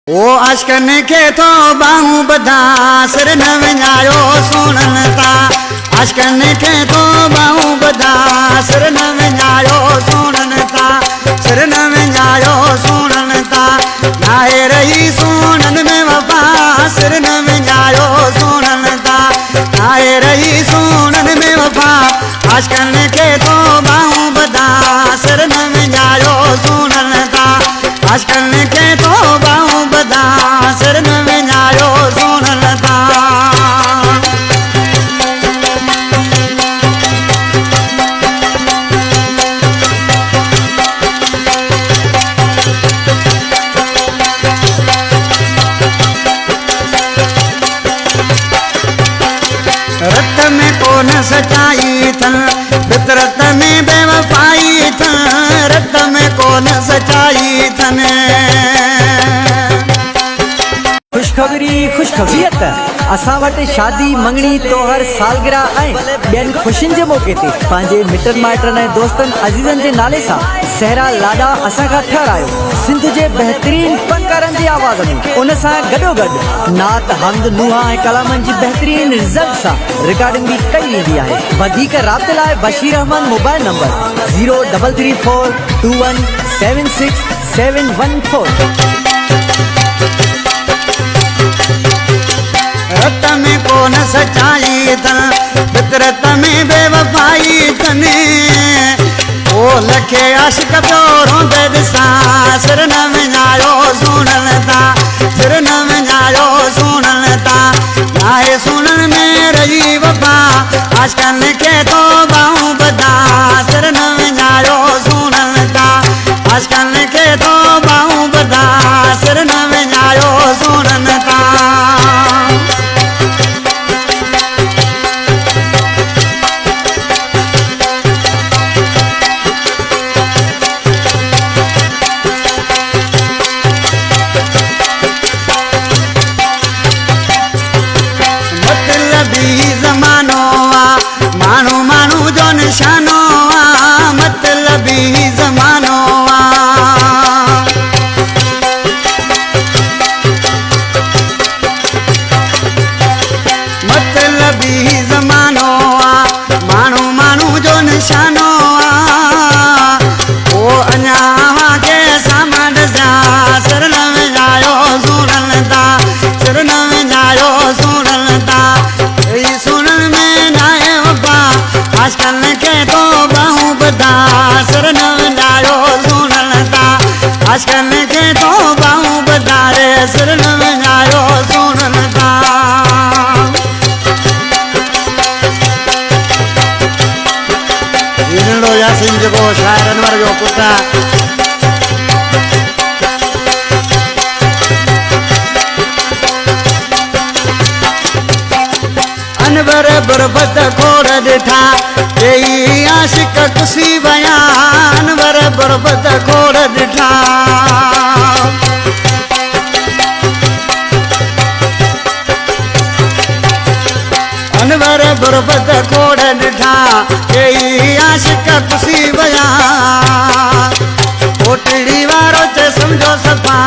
ओ अशकन के तो बाहू बधा सिर न विञायो सुनन ता अशकन के तो बाहू बधा सिर न विञायो सुनन ता सिर न विञायो सुनन ता नाहे रही सुनन में वफा सिर न विञायो सुनन ता नाहे रही सुनन में वफा अशकन के तो बाहू बधा सिर न विञायो सुनन ता अशकन के तो बाहू बधा सिर न विञायो सुनन ता रत में कोन सचाई थन फितरत में बेवफाई थन रत में कोन सचाई थन खुशखबरीयत असां वटि शादी मंगणी तोहर सालगिरह ऐं ॿियनि ख़ुशियुनि जे मौक़े ते पंहिंजे मिटनि माइटनि ऐं दोस्तनि अज़ीज़नि जे नाले सां सहरा लाॾा असां खां ठहिरायो सिंध जे बहितरीन फनकारनि जी आवाज़ में उन सां गॾोगॾु नात हमद नुहा ऐं कलामनि जी बहितरीन रिज़ल्ट सां रिकॉर्डिंग भी कई वेंदी आहे वधीक राब्ते लाइ बशीर अहमद मोबाइल नंबर 03342176714 रत में कोन सचाई थन फितरत में बेवफाई थन ओ लखे आशिक पियो रोंदे ॾिसां सिर न विञायो सुनन ता सिर न विञायो सुनन ता नाहे सुनन में रही वफा आशिकन के तो बाहूं बधा सिर न विञायो सुनन ता आशिकन के तो बाहूं बधा सिर न विञायो सुनन ता ज़मानो आ मानू मानू जो निशानो आ मतलबी ज़मानो आ मतलबी ज़मानो आ मानू मानू जो निशानो आ ओ अञा के सामान जा सिर न विञायो सुनन ता सिर न विञायो सुनन ता सुनन में नाहे वफा आशिकन के तो बाहूं बधा सिर न विञायो सुनन ता आशिकन के तो बाहूं बधा रे सिर न विञायो सुनन ता हीरो यासीन जेको शाइर अनवर जो पुटु अनवर बरबत खोड़ ॾिठा यही आशिक कुसी वया अनवर बरबत खोड़ ॾिठा अनवर बरबत खोड़ ॾिठा यही आशिक कुसी वया कोटड़ी वारो चे समझो सफ़ा